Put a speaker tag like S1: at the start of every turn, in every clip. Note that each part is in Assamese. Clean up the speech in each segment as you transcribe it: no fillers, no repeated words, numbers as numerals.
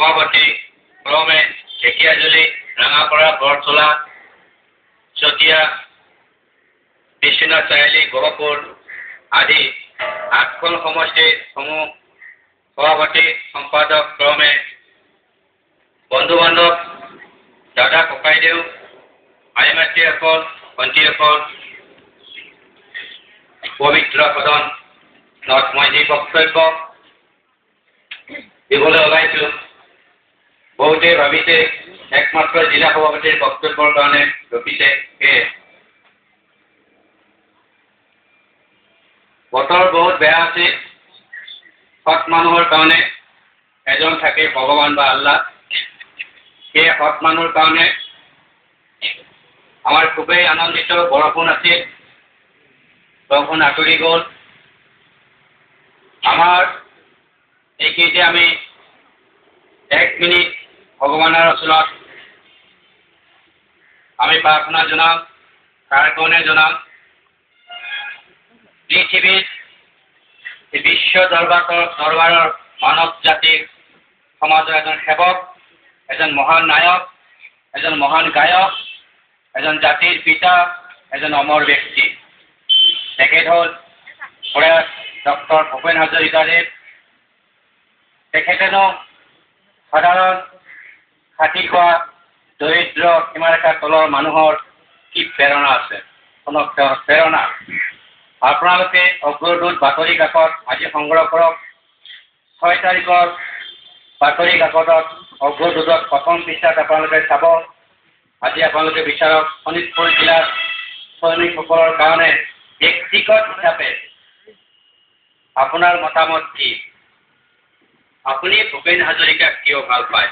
S1: সভাপতি ক্ৰমে ঢেকীয়াজুলি, ৰাঙাপাৰা, বৰতলা, চতিয়া, বিশ্বনাথ চাৰিআলি, গহপুৰ আদি 8খন সমষ্টিৰ সমূহ সভাপতি সম্পাদক ক্ৰমে বন্ধু-বান্ধৱ, দাদা ককাইদেউ, আই মাতৃসকল, ভণ্টিসকল, পবিত্ৰ সদনত মই যি বক্তব্য দিবলৈ ওলাইছো, বহুতে ভাবিছে একমাত্ৰ জিলা সভাপতিৰ বক্তব্যৰ কাৰণে ৰখিছে। বতৰ বহুত বেয়া আছে। সৎ মানুহৰ কাৰণে এজন থাকে ভগৱান বা আল্লাহ। সেই সৎ মানুহৰ কাৰণে আমাৰ খুবেই আনন্দিত। বৰষুণ আছিল, বৰষুণ আঁতৰি গ'ল। আমাৰ এইকেইটা আমি 1 মিনিট ভগৱানৰ ওচৰত আমি প্ৰাৰ্থনা জনাম, কাৰ কাৰণে জনাম? পৃথিৱীত বিশ্ব দৰবাৰৰ মানৱ জাতিৰ সমাজৰ এজন সেৱক, এজন মহান নায়ক, এজন মহান গায়ক, এজন জাতিৰ পিতা, এজন অমৰ ব্যক্তি। তেখেত হ'ল প্ৰয়াত ডক্টৰ ভূপেন হাজৰিকাদেৱ। তেখেতেনো সাধাৰণ খাটি খোৱা দৰিদ্ৰ সীমাৰেখাৰ তলৰ মানুহৰ কি প্ৰেৰণা আছে, প্ৰেৰণা। আপোনালোকে অগ্ৰদূত বাতৰি কাকত আজি সংগ্ৰহ কৰক। 6 তাৰিখৰ বাতৰি কাকতত অগ্ৰদূতত প্ৰথম পৃষ্ঠাত আপোনালোকে চাব। আজি আপোনালোকে বিচাৰক শোণিতপুৰ জিলাৰ সৈনিকসকলৰ কাৰণে ব্যক্তিগত হিচাপে আপোনাৰ মতামত কি? আপুনি ভূপেন হাজৰিকাক কিয় ভাল পায়?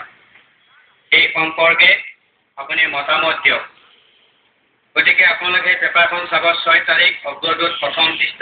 S1: সেই সম্পৰ্কে আপুনি মতামত দিয়ক। গতিকে আপোনালোকে পেপাৰখন চাব। 6 তাৰিখ অগ্ৰদূত প্ৰথম পৃষ্ঠা।